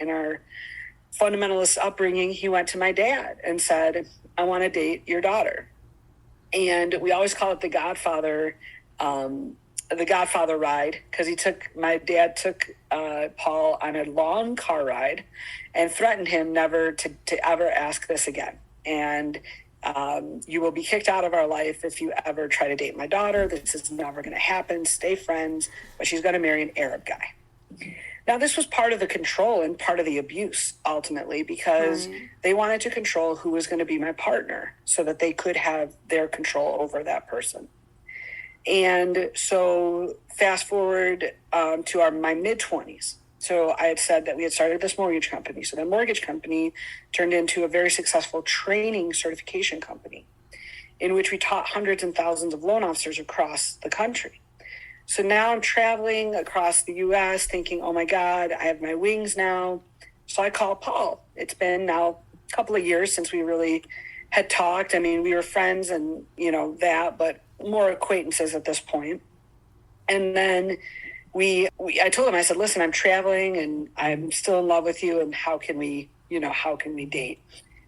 in our fundamentalist upbringing, he went to my dad and said, I want to date your daughter. And we always call it the Godfather ride, because my dad took Paul on a long car ride and threatened him never to ever ask this again. And you will be kicked out of our life if you ever try to date my daughter. This is never going to happen. Stay friends, but she's going to marry an Arab guy. Now, this was part of the control and part of the abuse, ultimately, because they wanted to control who was going to be my partner so that they could have their control over that person. And so fast forward to my mid-20s. So I had said that we had started this mortgage company. So the mortgage company turned into a very successful training certification company in which we taught hundreds and thousands of loan officers across the country. So now I'm traveling across the U.S. thinking, oh, my God, I have my wings now. So I call Paul. It's been now a couple of years since we really had talked. I mean, we were friends and, but more acquaintances at this point. And then I told him, I said, listen, I'm traveling and I'm still in love with you. And how can we date?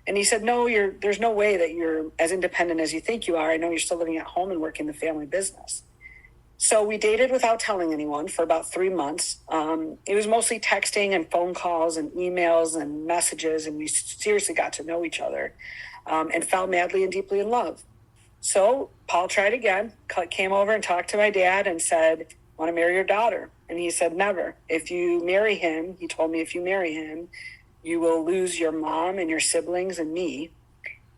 And he said, no, there's no way that you're as independent as you think you are. I know you're still living at home and working the family business. So we dated without telling anyone for about 3 months. It was mostly texting and phone calls and emails and messages. And we seriously got to know each other and fell madly and deeply in love. So Paul tried again, came over and talked to my dad and said, want to marry your daughter? And he said, never. If you marry him, he told me, if you marry him, you will lose your mom and your siblings and me.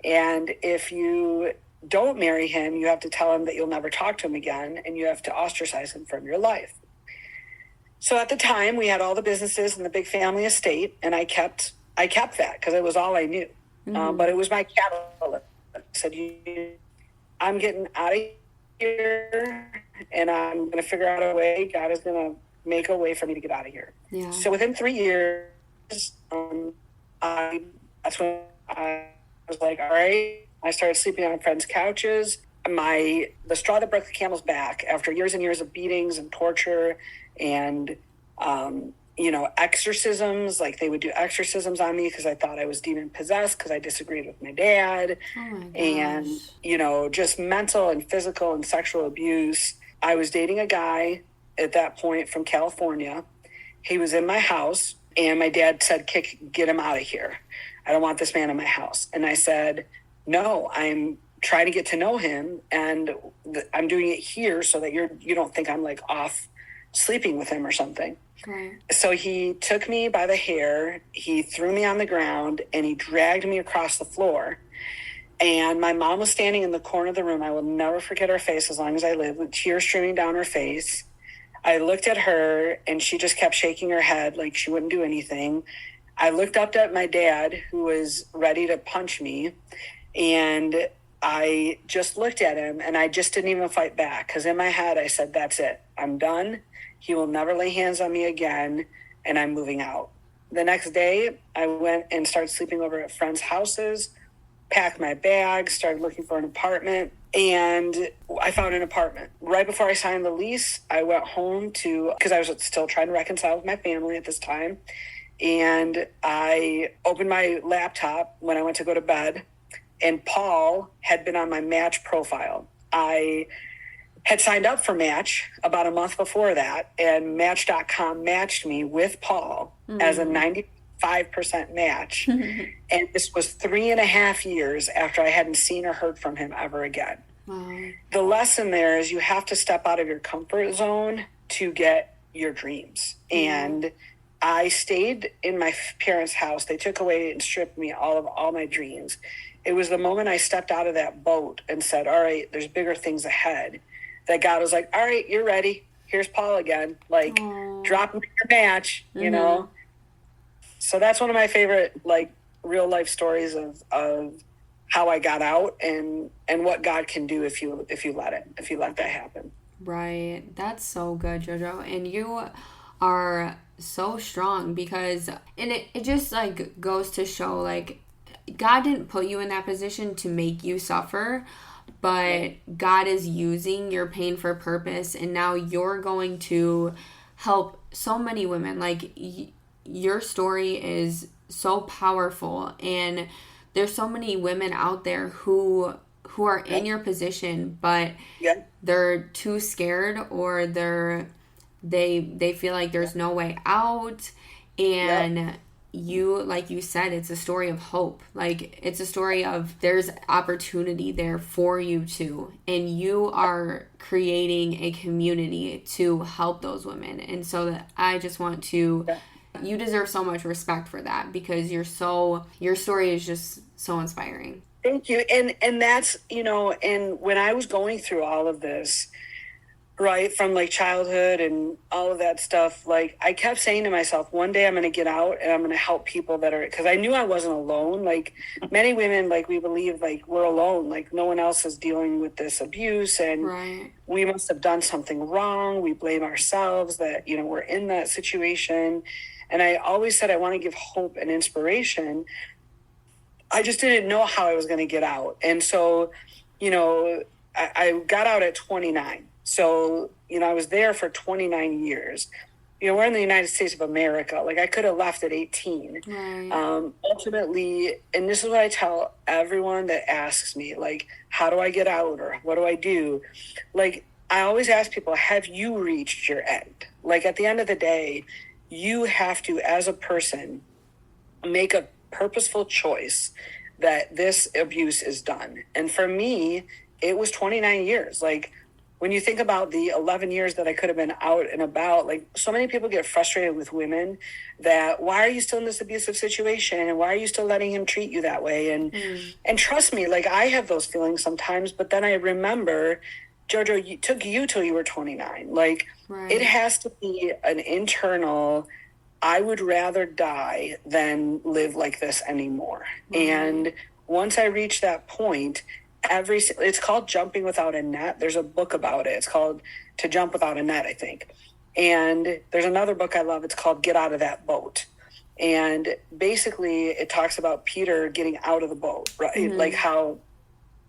And if you don't marry him, you have to tell him that you'll never talk to him again and you have to ostracize him from your life. So at the time, we had all the businesses and the big family estate, and I kept that because it was all I knew. But it was my catalyst. I said, I'm getting out of here and I'm going to figure out a way. God is going to make a way for me to get out of here. Yeah. So within 3 years, that's when I was like, all right. I started sleeping on friends' couches. The straw that broke the camel's back, after years and years of beatings and torture and, exorcisms, like they would do exorcisms on me because I thought I was demon possessed because I disagreed with my dad. Oh my gosh. And, just mental and physical and sexual abuse. I was dating a guy at that point from California. He was in my house and my dad said, get him out of here. I don't want this man in my house. And I said, no, I'm trying to get to know him and I'm doing it here so that you don't think I'm like off sleeping with him or something. Right. So he took me by the hair, he threw me on the ground and he dragged me across the floor. And my mom was standing in the corner of the room. I will never forget her face as long as I live, with tears streaming down her face. I looked at her and she just kept shaking her head like she wouldn't do anything. I looked up at my dad, who was ready to punch me. And I just looked at him and I just didn't even fight back because in my head I said, that's it. I'm done. He will never lay hands on me again and I'm moving out. The next day I went and started sleeping over at friends' houses, packed my bags, started looking for an apartment, and I found an apartment. Right before I signed the lease, I went home because I was still trying to reconcile with my family at this time. And I opened my laptop when I went to go to bed. And Paul had been on my Match profile. I had signed up for Match about a month before that, and Match.com matched me with Paul as a 95% match. And this was 3.5 years after I hadn't seen or heard from him ever again. Wow. The lesson there is you have to step out of your comfort zone to get your dreams. And I stayed in my parents' house. They took away and stripped me of all my dreams. It was the moment I stepped out of that boat and said, all right, there's bigger things ahead, that God was like, all right, you're ready. Here's Paul again. Like, drop him your match, you know? So that's one of my favorite, like, real life stories of how I got out and what God can do if you let that happen. Right. That's so good, Jojo. And you are so strong because, and it just like goes to show, like, God didn't put you in that position to make you suffer, but God is using your pain for purpose, and now you're going to help so many women. Like, your story is so powerful, and there's so many women out there who are in your position, but they're too scared, or they feel like there's no way out. And you, like you said, it's a story of hope. Like, it's a story of there's opportunity there for you too, and you are creating a community to help those women. And so that I just want to, you deserve so much respect for that, because your story is just so inspiring. Thank you. And that's, and when I was going through all of this, right, from like childhood and all of that stuff, like I kept saying to myself, one day I'm going to get out and I'm going to help people that are, because I knew I wasn't alone. Like many women, like we believe like we're alone, like no one else is dealing with this abuse, and we must have done something wrong. We blame ourselves that, we're in that situation. And I always said I want to give hope and inspiration. I just didn't know how I was going to get out. And so, I got out at 29. So, I was there for 29 years. We're in the United States of America. Like, I could have left at 18. Ultimately, and this is what I tell everyone that asks me, like, how do I get out, or what do I do? Like, I always ask people, have you reached your end? Like, at the end of the day, you have to, as a person, make a purposeful choice that this abuse is done. And for me, it was 29 years. Like, when you think about the 11 years that I could have been out and about, like, so many people get frustrated with women that, why are you still in this abusive situation? And why are you still letting him treat you that way? And trust me, like, I have those feelings sometimes, but then I remember, Jojo, it took you till you were 29. Like, it has to be an internal, I would rather die than live like this anymore. And once I reached that point, it's called Jumping Without a Net. There's a book about it. It's called To Jump Without a Net, I think. And there's another book I love. It's called Get Out of That Boat. And basically it talks about Peter getting out of the boat, right? Like how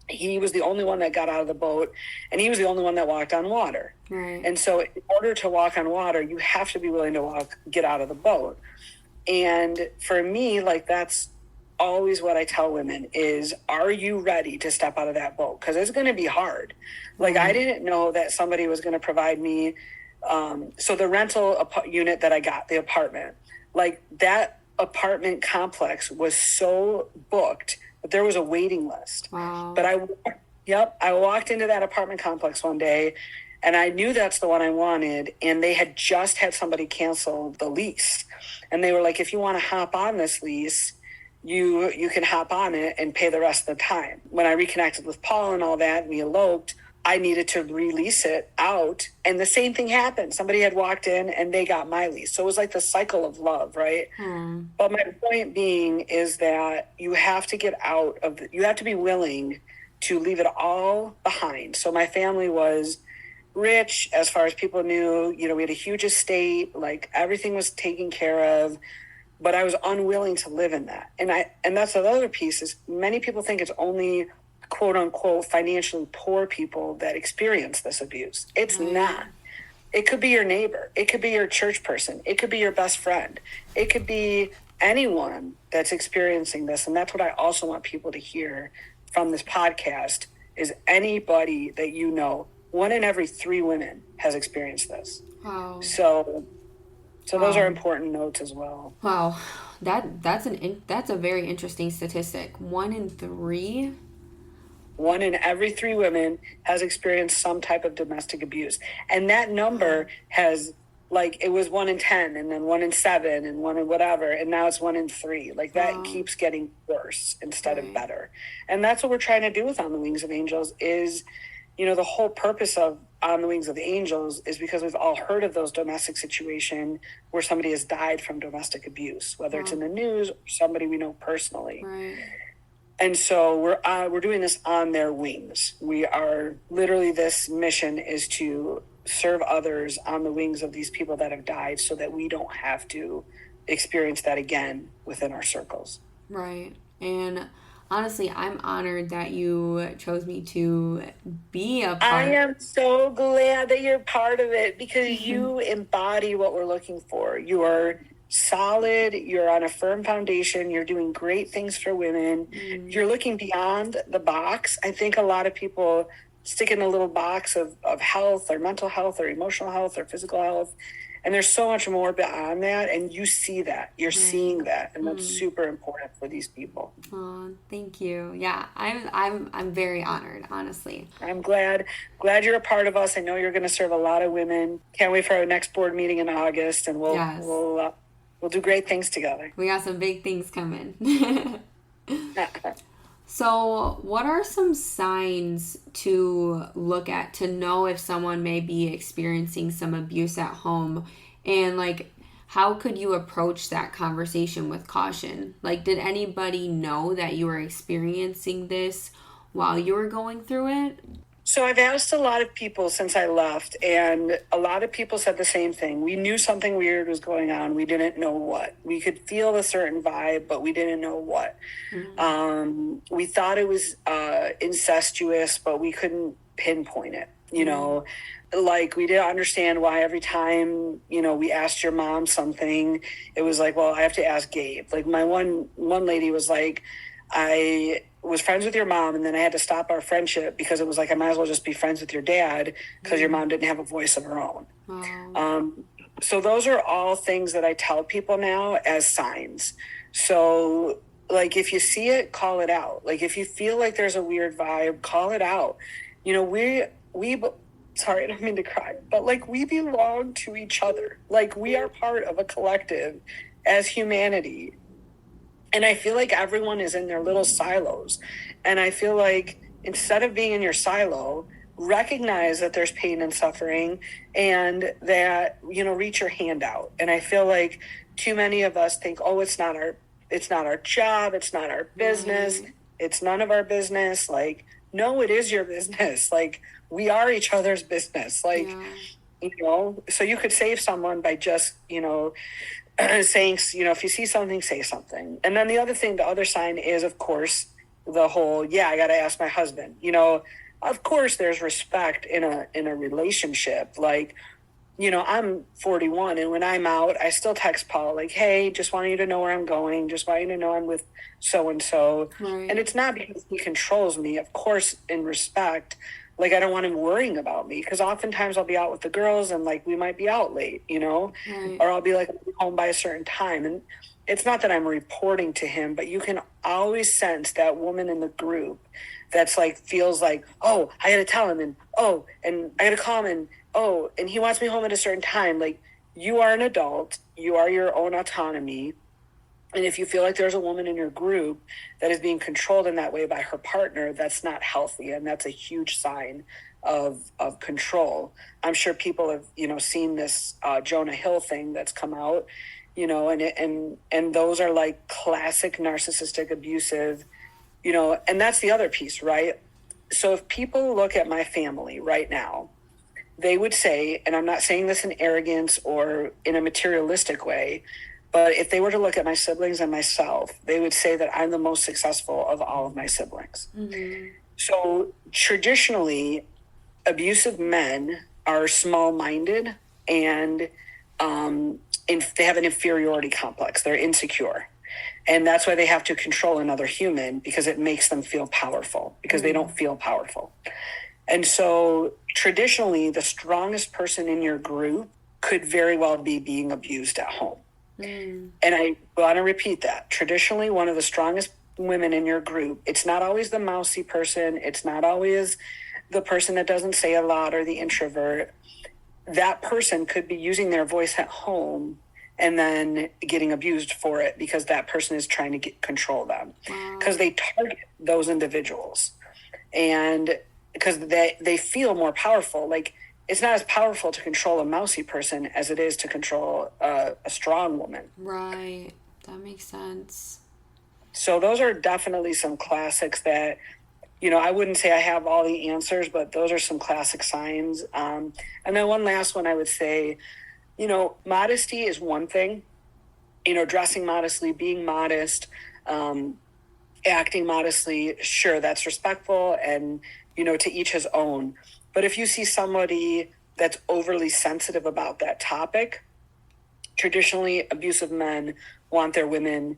he was the only one that got out of the boat, and he was the only one that walked on water. And so in order to walk on water, you have to be willing to get out of the boat. And for me, like, that's always what I tell women is, are you ready to step out of that boat? Because it's going to be hard. Like, I didn't know that somebody was going to provide me. So the rental unit that I got, the apartment, like that apartment complex was so booked that there was a waiting list. But I walked into that apartment complex one day, and I knew that's the one I wanted. And they had just had somebody cancel the lease. And they were like, if you want to hop on this lease, you can hop on it and pay the rest of the time. When I reconnected with Paul and all that, and we eloped, I needed to release it out. And the same thing happened. Somebody had walked in and they got my lease. So it was like the cycle of love, right? But my point being is that you have to get out of you have to be willing to leave it all behind. So my family was rich as far as people knew. We had a huge estate, like everything was taken care of. But I was unwilling to live in that. And that's the other piece is many people think it's only quote unquote financially poor people that experience this abuse. It's not. It could be your neighbor. It could be your church person. It could be your best friend. It could be anyone that's experiencing this. And that's what I also want people to hear from this podcast is anybody that 1 in every 3 women has experienced this. So those are important notes as well. Wow, that's a very interesting statistic. 1 in 3. 1 in every 3 women has experienced some type of domestic abuse, and that number has, like, it was 1 in 10, and then 1 in 7, and 1 in whatever, and now it's 1 in 3. Like that keeps getting worse instead of better, and that's what we're trying to do with On the Wings of Angels. Is the whole purpose of On the Wings of the Angels is because we've all heard of those domestic situations where somebody has died from domestic abuse, whether it's in the news or somebody we know personally. And so we're doing this on their wings. We are literally, this mission is to serve others on the wings of these people that have died so that we don't have to experience that again within our circles. And honestly, I'm honored that you chose me to be a part. I am so glad that you're part of it because you embody what we're looking for. You are solid, you're on a firm foundation, you're doing great things for women, you're looking beyond the box. I think a lot of people stick in a little box of health or mental health or emotional health or physical health. And there's so much more beyond that. And you see that. You're seeing that. And that's super important for these people. Oh, thank you. Yeah, I'm very honored, honestly. I'm glad you're a part of us. I know you're going to serve a lot of women. Can't wait for our next board meeting in August, and we'll do great things together. We got some big things coming. So, what are some signs to look at to know if someone may be experiencing some abuse at home? And, like, how could you approach that conversation with caution? Like, did anybody know that you were experiencing this while you were going through it? So I've asked a lot of people since I left, and a lot of people said the same thing. We knew something weird was going on. We didn't know what. We could feel a certain vibe, but we didn't know what. We thought it was incestuous, but we couldn't pinpoint it. You know, like we didn't understand why every time, you know, we asked your mom something, it was like, well, I have to ask Gabe. Like my one lady was like, I was friends with your mom, and then I had to stop our friendship because it was like I might as well just be friends with your dad because your mom didn't have a voice of her own. So those are all things that I tell people now as signs. So like if you see it, call it out. Like if you feel like there's a weird vibe, call it out. You know, we sorry, I don't mean to cry, but like we belong to each other. Like we are part of a collective as humanity. And I feel like everyone is in their little silos. And I feel like instead of being in your silo, recognize that there's pain and suffering and that, you know, reach your hand out. And I feel like too many of us think, oh, it's not our job. It's not our business. It's none of our business. Like, no, it is your business. Like, we are each other's business. Like, you know, so you could save someone by just, you know, saying, you know, if you see something, say something. And then the other sign is, of course, the whole, I got to ask my husband. You know, of course, there's respect in a relationship. Like, you know, I'm 41, and when I'm out, I still text Paul, like, hey, just want you to know where I'm going. Just want you to know I'm with so-and-so. Right. And it's not because he controls me, of course, in respect. Like, I don't want him worrying about me because oftentimes I'll be out with the girls and, like, we might be out late, you know, or I'll be, like, home by a certain time. And it's not that I'm reporting to him, but you can always sense that woman in the group that's, like, feels like, oh, I got to tell him, and, oh, and I got to call him, and, oh, and he wants me home at a certain time. Like, you are an adult. You are your own autonomy. And if you feel like there's a woman in your group that is being controlled in that way by her partner, that's not healthy. And that's a huge sign of control. I'm sure people have, you know, seen this Jonah Hill thing that's come out, you know, and those are like classic narcissistic, abusive, you know, and that's the other piece, right? So if people look at my family right now, they would say, and I'm not saying this in arrogance or in a materialistic way, but if they were to look at my siblings and myself, they would say that I'm the most successful of all of my siblings. So traditionally, abusive men are small-minded and they have an inferiority complex. They're insecure. And that's why they have to control another human, because it makes them feel powerful, because they don't feel powerful. And so traditionally, the strongest person in your group could very well be being abused at home. And I want to repeat that. Traditionally, one of the strongest women in your group, it's not always the mousy person. It's not always the person that doesn't say a lot or the introvert. That person could be using their voice at home and then getting abused for it because that person is trying to control them. Because they target those individuals. And because they feel more powerful. Like, it's not as powerful to control a mousy person as it is to control a strong woman. Right. That makes sense. So those are definitely some classics that, you know, I wouldn't say I have all the answers, but those are some classic signs. And then one last one I would say, you know, modesty is one thing, you know, dressing modestly, being modest, acting modestly. Sure, that's respectful and, you know, to each his own. But if you see somebody that's overly sensitive about that topic, traditionally abusive men want their women